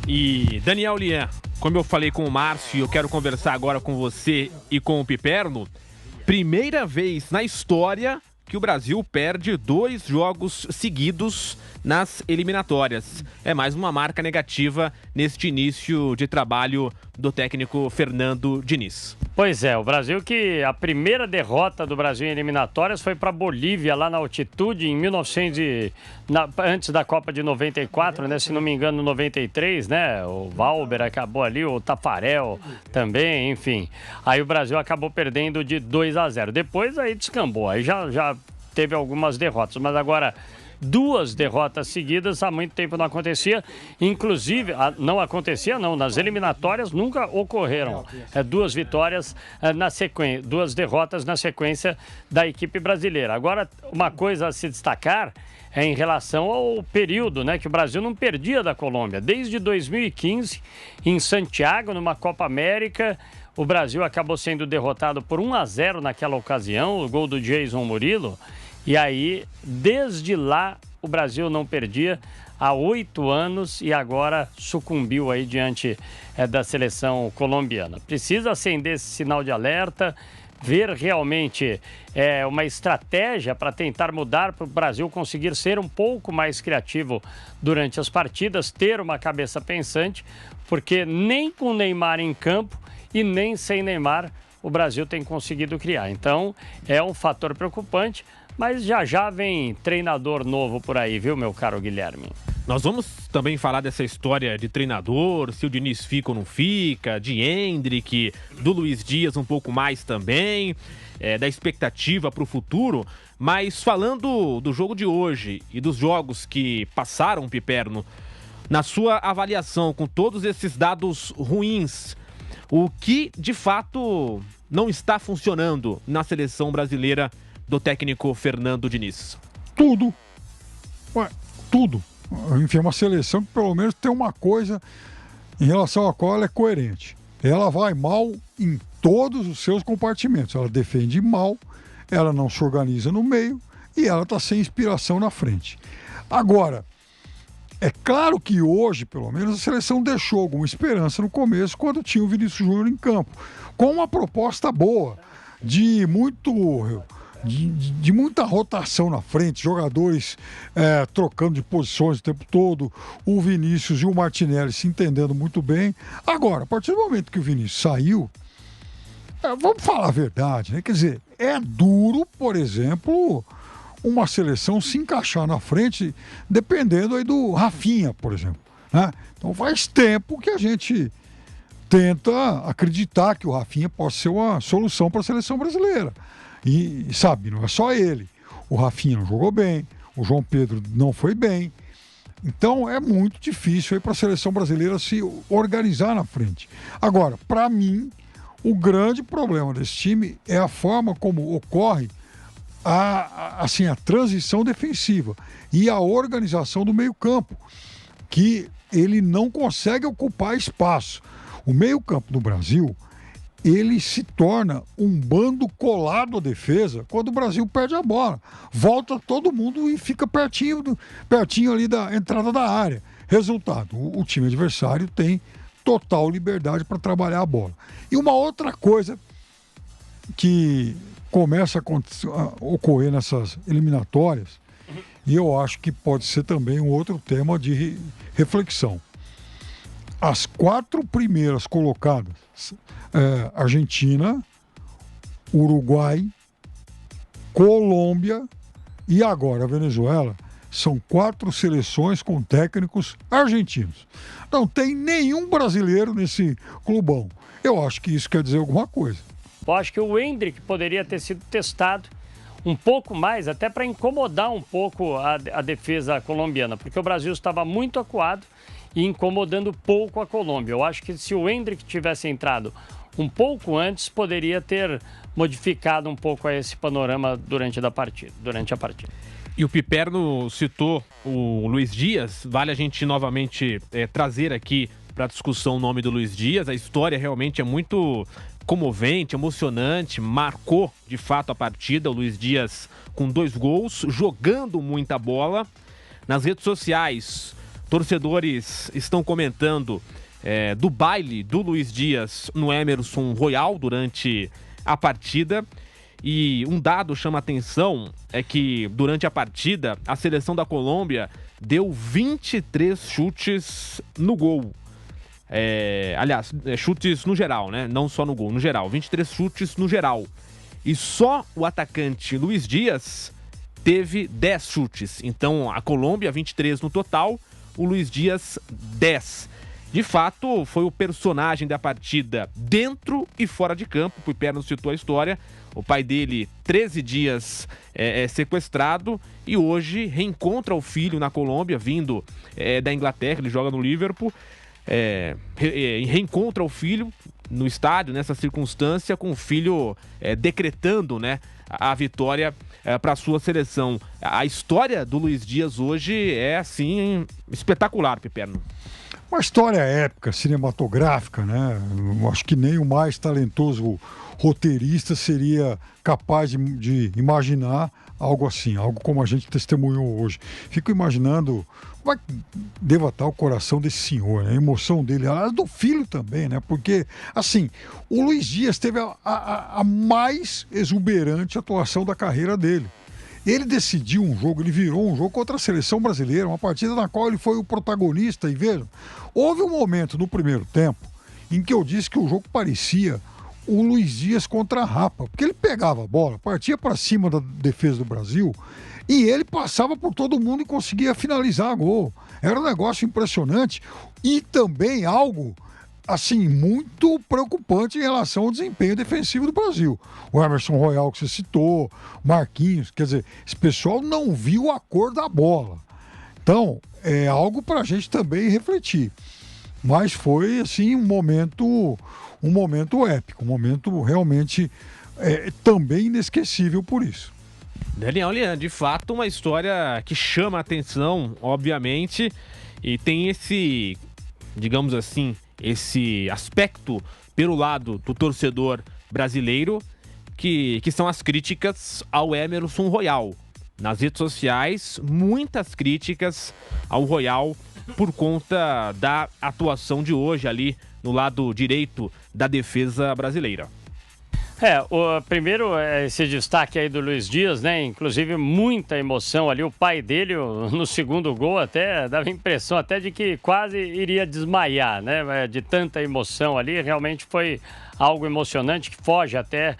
E Daniel Lian, como eu falei com o Márcio, eu quero conversar agora com você e com o Piperno. Primeira vez na história que o Brasil perde 2 jogos seguidos nas eliminatórias. É mais uma marca negativa neste início de trabalho do técnico Fernando Diniz. Pois é, o Brasil que a primeira derrota do Brasil em eliminatórias foi para a Bolívia, lá na altitude, em antes da Copa de 94, né? Se não me engano, 93, né? O Valber acabou ali, o Tafarel também, enfim. Aí o Brasil acabou perdendo de 2-0. Depois aí descambou, aí já teve algumas derrotas, mas agora 2 derrotas seguidas há muito tempo não acontecia, inclusive, nas eliminatórias nunca ocorreram 2 vitórias na sequência, 2 derrotas na sequência da equipe brasileira. Agora, uma coisa a se destacar é em relação ao período, né, que o Brasil não perdia da Colômbia. Desde 2015, em Santiago, numa Copa América, o Brasil acabou sendo derrotado por 1-0 naquela ocasião, o gol do Jason Murilo. E aí, desde lá, o Brasil não perdia há 8 anos e agora sucumbiu aí diante da seleção colombiana. Precisa acender esse sinal de alerta, ver realmente uma estratégia para tentar mudar, para o Brasil conseguir ser um pouco mais criativo durante as partidas, ter uma cabeça pensante, porque nem com Neymar em campo e nem sem Neymar o Brasil tem conseguido criar. Então, é um fator preocupante. Mas já vem treinador novo por aí, viu, meu caro Guilherme? Nós vamos também falar dessa história de treinador, se o Diniz fica ou não fica, de Endrick, do Luiz Dias um pouco mais também, da expectativa para o futuro. Mas falando do jogo de hoje e dos jogos que passaram, Piperno, na sua avaliação, com todos esses dados ruins, o que de fato não está funcionando na seleção brasileira do técnico Fernando Diniz? Tudo. Tudo. Enfim, é uma seleção que pelo menos tem uma coisa em relação à qual ela é coerente. Ela vai mal em todos os seus compartimentos. Ela defende mal, ela não se organiza no meio e ela está sem inspiração na frente. Agora, é claro que hoje, pelo menos, a seleção deixou alguma esperança no começo, quando tinha o Vinícius Júnior em campo, com uma proposta boa, de muita rotação na frente, jogadores trocando de posições o tempo todo, o Vinícius e o Martinelli se entendendo muito bem. Agora, a partir do momento que o Vinícius saiu, vamos falar a verdade, né? Quer dizer, é duro, por exemplo, uma seleção se encaixar na frente, dependendo aí do Rafinha, por exemplo, né? Então faz tempo que a gente tenta acreditar que o Rafinha possa ser uma solução para a seleção brasileira. E, sabe, não é só ele. O Rafinha não jogou bem, o João Pedro não foi bem. Então é muito difícil para a seleção brasileira se organizar na frente. Agora, para mim, o grande problema desse time é a forma como ocorre a transição defensiva e a organização do meio-campo, que ele não consegue ocupar espaço. O meio-campo do Brasil, ele se torna um bando colado à defesa quando o Brasil perde a bola. Volta todo mundo e fica pertinho ali da entrada da área. Resultado, o time adversário tem total liberdade para trabalhar a bola. E uma outra coisa que começa a ocorrer nessas eliminatórias, e eu acho que pode ser também um outro tema de reflexão. As 4 primeiras colocadas, Argentina, Uruguai, Colômbia e agora a Venezuela, são 4 seleções com técnicos argentinos. Não tem nenhum brasileiro nesse clubão. Eu acho que isso quer dizer alguma coisa. Eu acho que o Endrick poderia ter sido testado um pouco mais, até para incomodar um pouco a defesa colombiana, porque o Brasil estava muito acuado e incomodando pouco a Colômbia. Eu acho que se o Endrick tivesse entrado um pouco antes, poderia ter modificado um pouco esse panorama durante a partida. E o Piperno citou o Luiz Dias. Vale a gente novamente trazer aqui para discussão o nome do Luiz Dias. A história realmente é muito comovente, emocionante, marcou de fato a partida. O Luiz Dias com 2 gols, jogando muita bola. Nas redes sociais, torcedores estão comentando do baile do Luiz Dias no Emerson Royal durante a partida. E um dado chama atenção, é que durante a partida, a seleção da Colômbia deu 23 chutes no gol. Aliás, chutes no geral, né? Não só no gol, no geral. 23 chutes no geral. E só o atacante Luiz Dias teve 10 chutes. Então, a Colômbia, 23 no total, o Luiz Dias, 10. De fato, foi o personagem da partida dentro e fora de campo. O Piperno citou a história. O pai dele, 13 dias sequestrado, e hoje reencontra o filho na Colômbia, vindo da Inglaterra, ele joga no Liverpool. Reencontra o filho no estádio, nessa circunstância, com o filho decretando, né, a vitória para a sua seleção. A história do Luiz Dias hoje é, assim, espetacular, Piperno. Uma história épica, cinematográfica, né? Eu acho que nem o mais talentoso roteirista seria capaz de imaginar algo assim, algo como a gente testemunhou hoje. Fico imaginando como é que deva estar o coração desse senhor, né? A emoção dele, aliás, do filho também, né? Porque, assim, o Luiz Dias teve a mais exuberante atuação da carreira dele. Ele decidiu um jogo, ele virou um jogo contra a seleção brasileira, uma partida na qual ele foi o protagonista. E veja, houve um momento no primeiro tempo em que eu disse que o jogo parecia o Luiz Dias contra a Rapa, porque ele pegava a bola, partia para cima da defesa do Brasil e ele passava por todo mundo e conseguia finalizar gol. Era um negócio impressionante e também algo assim, muito preocupante em relação ao desempenho defensivo do Brasil. O Emerson Royal que você citou, Marquinhos, quer dizer, esse pessoal não viu a cor da bola. Então, é algo para a gente também refletir. Mas foi, assim, um momento épico, um momento realmente também inesquecível por isso. Daniel Lian, de fato, uma história que chama a atenção, obviamente, e tem esse, digamos assim, esse aspecto pelo lado do torcedor brasileiro, que são as críticas ao Emerson Royal. Nas redes sociais, muitas críticas ao Royal por conta da atuação de hoje ali no lado direito da defesa brasileira. Primeiro esse destaque aí do Luiz Dias, né? Inclusive muita emoção ali. O pai dele, no segundo gol, até dava a impressão até de que quase iria desmaiar, né? De tanta emoção ali. Realmente foi algo emocionante que foge até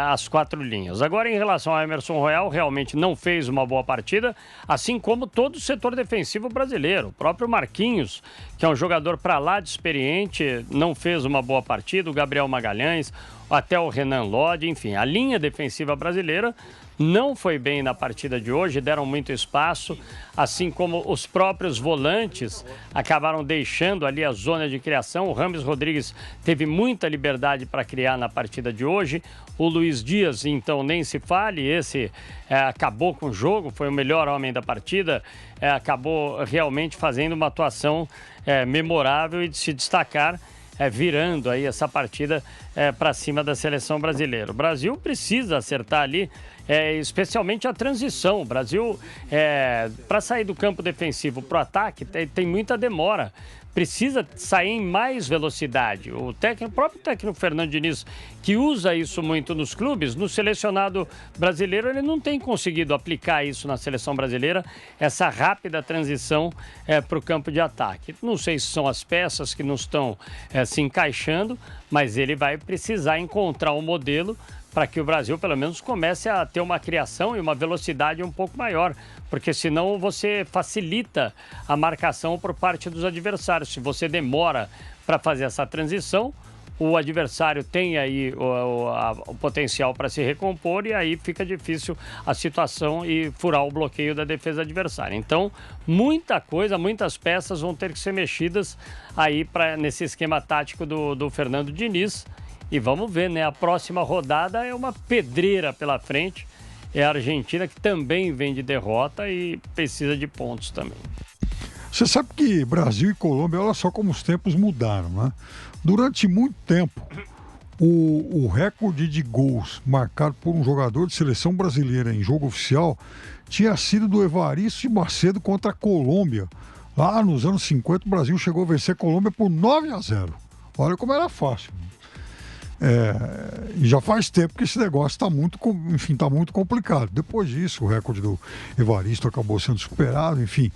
as quatro linhas. Agora, em relação ao Emerson Royal, realmente não fez uma boa partida, assim como todo o setor defensivo brasileiro. O próprio Marquinhos, que é um jogador para lá de experiente, não fez uma boa partida. O Gabriel Magalhães, até o Renan Lodge, enfim, a linha defensiva brasileira não foi bem na partida de hoje, deram muito espaço, assim como os próprios volantes acabaram deixando ali a zona de criação. O Rames Rodrigues teve muita liberdade para criar na partida de hoje. O Luiz Dias, então, nem se fale, esse acabou com o jogo, foi o melhor homem da partida, acabou realmente fazendo uma atuação memorável e de se destacar, virando aí essa partida para cima da seleção brasileira. O Brasil precisa acertar ali, especialmente a transição. O Brasil, para sair do campo defensivo para o ataque, tem muita demora. Precisa sair em mais velocidade. O próprio técnico Fernando Diniz, que usa isso muito nos clubes, no selecionado brasileiro, ele não tem conseguido aplicar isso na seleção brasileira, essa rápida transição para o campo de ataque. Não sei se são as peças que não estão se encaixando, mas ele vai precisar encontrar um modelo para que o Brasil, pelo menos, comece a ter uma criação e uma velocidade um pouco maior, porque senão você facilita a marcação por parte dos adversários. Se você demora para fazer essa transição, o adversário tem aí o potencial para se recompor e aí fica difícil a situação e furar o bloqueio da defesa adversária. Então, muita coisa, muitas peças vão ter que ser mexidas aí nesse esquema tático do Fernando Diniz. E vamos ver, né? A próxima rodada é uma pedreira pela frente. É a Argentina, que também vem de derrota e precisa de pontos também. Você sabe que Brasil e Colômbia, olha só como os tempos mudaram, né? Durante muito tempo, o recorde de gols marcado por um jogador de seleção brasileira em jogo oficial tinha sido do Evaristo de Macedo contra a Colômbia, Lá nos anos 50, o Brasil chegou a vencer a Colômbia por 9-0. Olha como era fácil. E já faz tempo que esse negócio está muito complicado. Depois disso, o recorde do Evaristo acabou sendo superado, enfim.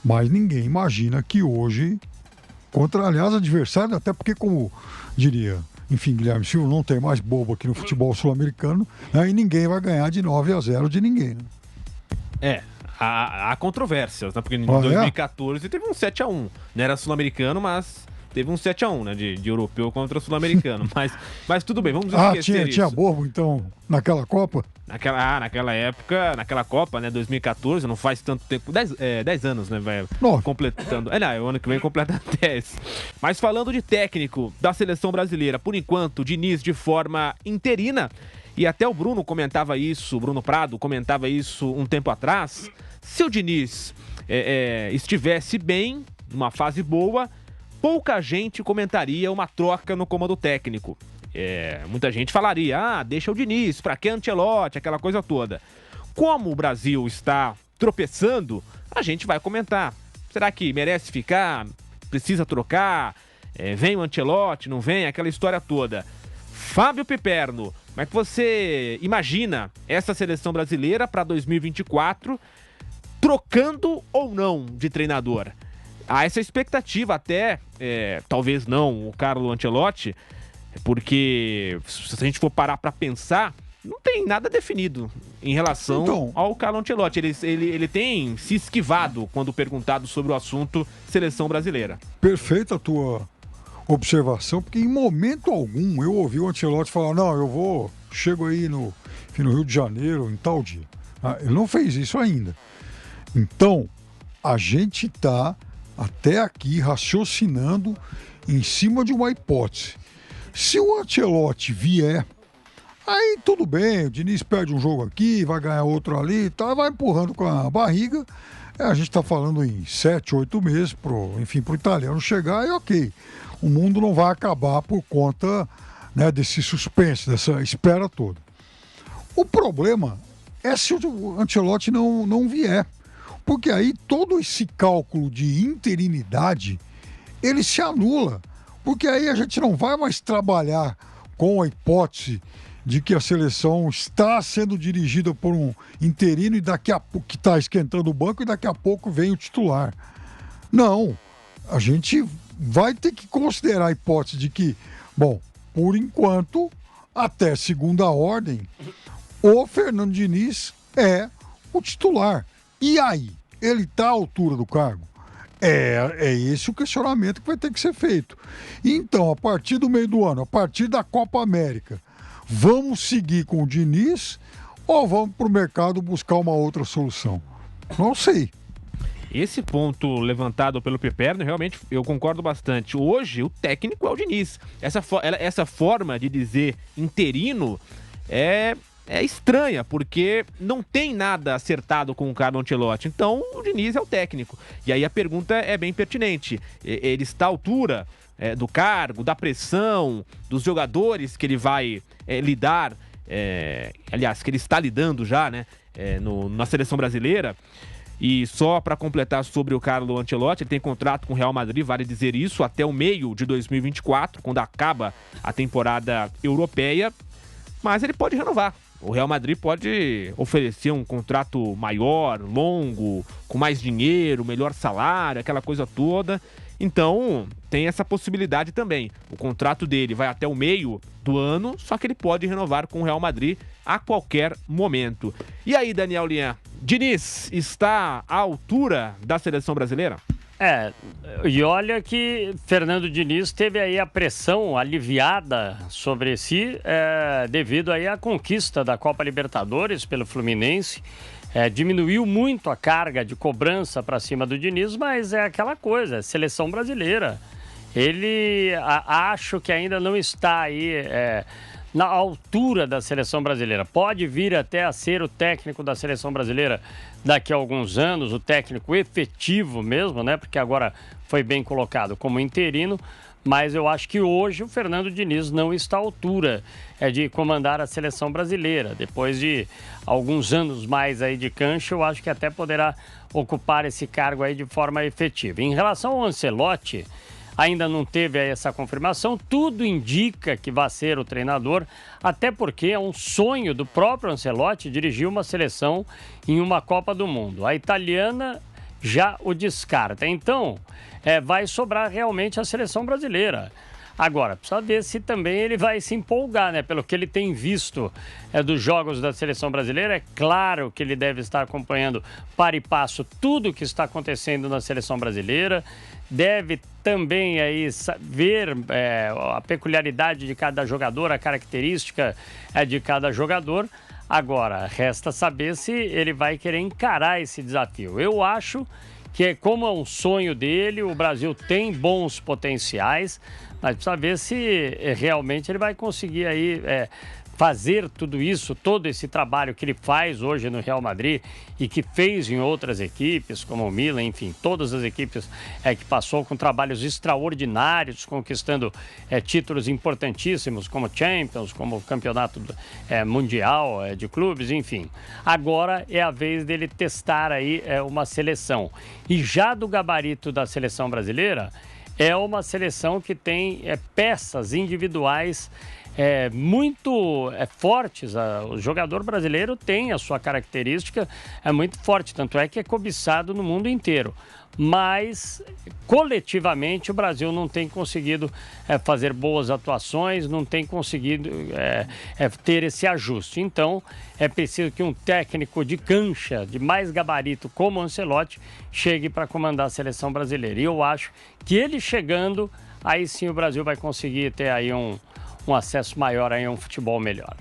Mas ninguém imagina que hoje, contra, aliás, adversário, até porque, como diria, enfim, Guilherme Silva, não tem mais bobo aqui no futebol sul-americano, né, e ninguém vai ganhar de 9-0 de ninguém. Né? Há controvérsias, né? Porque em 2014 teve um 7-1. Não era sul-americano, mas teve um 7-1, né? De europeu contra sul-americano. mas tudo bem, vamos esquecer isso. Tinha bobo, então, naquela Copa? Naquela época, naquela Copa, né? 2014, não faz tanto tempo. 10 anos, né? Vai completando. O ano que vem completa 10. Mas falando de técnico da seleção brasileira, por enquanto, o Diniz de forma interina. E até o Bruno comentava isso, o Bruno Prado comentava isso um tempo atrás. Se o Diniz estivesse bem, numa fase boa, pouca gente comentaria uma troca no comando técnico. Muita gente falaria, deixa o Diniz, pra que Ancelotti, aquela coisa toda. Como o Brasil está tropeçando, a gente vai comentar. Será que merece ficar? Precisa trocar? Vem o Ancelotti, não vem? Aquela história toda. Fábio Piperno, como é que você imagina essa seleção brasileira para 2024, trocando ou não de treinador? Há essa expectativa até, talvez não o Carlo Ancelotti, porque se a gente for parar para pensar, não tem nada definido em relação ao Carlo Ancelotti. Ele tem se esquivado quando perguntado sobre o assunto seleção brasileira. Perfeita a tua observação, porque em momento algum eu ouvi o Ancelotti falar, chego aí no Rio de Janeiro em tal dia. Ele não fez isso ainda. Então, a gente está até aqui raciocinando em cima de uma hipótese. Se o Ancelotti vier, aí tudo bem, o Diniz perde um jogo aqui, vai ganhar outro ali, vai empurrando com a barriga. A gente está falando em 7, 8 meses pro italiano chegar e ok. O mundo não vai acabar por conta, né, desse suspense, dessa espera toda. O problema é se o Ancelotti não vier. Porque aí todo esse cálculo de interinidade, ele se anula. Porque aí a gente não vai mais trabalhar com a hipótese de que a seleção está sendo dirigida por um interino e daqui a pouco que está esquentando o banco e daqui a pouco vem o titular. Não, a gente vai ter que considerar a hipótese de que, por enquanto, até segunda ordem, o Fernando Diniz é o titular. E aí, ele está à altura do cargo? É esse o questionamento que vai ter que ser feito. Então, a partir do meio do ano, a partir da Copa América, vamos seguir com o Diniz ou vamos para o mercado buscar uma outra solução? Não sei. Esse ponto levantado pelo Piperno, realmente, eu concordo bastante. Hoje, o técnico é o Diniz. Essa forma de dizer interino é estranha, porque não tem nada acertado com o Carlo Ancelotti. Então, o Diniz é o técnico. E aí a pergunta é bem pertinente. Ele está à altura do cargo, da pressão, dos jogadores que ele vai lidar, aliás, que ele está lidando já, né, na seleção brasileira. E só para completar sobre o Carlo Ancelotti, ele tem contrato com o Real Madrid, vale dizer isso, até o meio de 2024, quando acaba a temporada europeia, mas ele pode renovar. O Real Madrid pode oferecer um contrato maior, longo, com mais dinheiro, melhor salário, aquela coisa toda. Então, tem essa possibilidade também. O contrato dele vai até o meio do ano, só que ele pode renovar com o Real Madrid a qualquer momento. E aí, Daniel Lian, Diniz está à altura da seleção brasileira? E olha que Fernando Diniz teve aí a pressão aliviada sobre si devido aí à conquista da Copa Libertadores pelo Fluminense. Diminuiu muito a carga de cobrança para cima do Diniz, mas é aquela coisa, é seleção brasileira. Ele acho que ainda não está aí na altura da seleção brasileira. Pode vir até a ser o técnico da seleção brasileira daqui a alguns anos, o técnico efetivo mesmo, né? Porque agora foi bem colocado como interino, mas eu acho que hoje o Fernando Diniz não está à altura de comandar a seleção brasileira. Depois de alguns anos mais aí de cancha, eu acho que até poderá ocupar esse cargo aí de forma efetiva. Em relação ao Ancelotti, ainda não teve essa confirmação, tudo indica que vai ser o treinador, até porque é um sonho do próprio Ancelotti dirigir uma seleção em uma Copa do Mundo. A italiana já o descarta. Então, vai sobrar realmente a seleção brasileira. Agora, precisa ver se também ele vai se empolgar, né? Pelo que ele tem visto dos jogos da seleção brasileira, é claro que ele deve estar acompanhando para e passo tudo o que está acontecendo na seleção brasileira, deve também aí ver a peculiaridade de cada jogador, a característica de cada jogador. Agora, resta saber se ele vai querer encarar esse desafio. Eu acho que, como é um sonho dele, o Brasil tem bons potenciais, mas precisa ver se realmente ele vai conseguir aí fazer tudo isso, todo esse trabalho que ele faz hoje no Real Madrid e que fez em outras equipes, como o Milan, enfim, todas as equipes que passou com trabalhos extraordinários, conquistando títulos importantíssimos, como Champions, como o Campeonato Mundial de Clubes, enfim. Agora é a vez dele testar aí uma seleção. E já do gabarito da seleção brasileira, é uma seleção que tem peças individuais muito fortes. O jogador brasileiro tem a sua característica, muito forte, tanto é que é cobiçado no mundo inteiro. Mas, coletivamente, o Brasil não tem conseguido fazer boas atuações, não tem conseguido ter esse ajuste. Então, é preciso que um técnico de cancha, de mais gabarito, como o Ancelotti, chegue para comandar a seleção brasileira. E eu acho que ele chegando, aí sim o Brasil vai conseguir ter aí um acesso maior a um futebol melhor.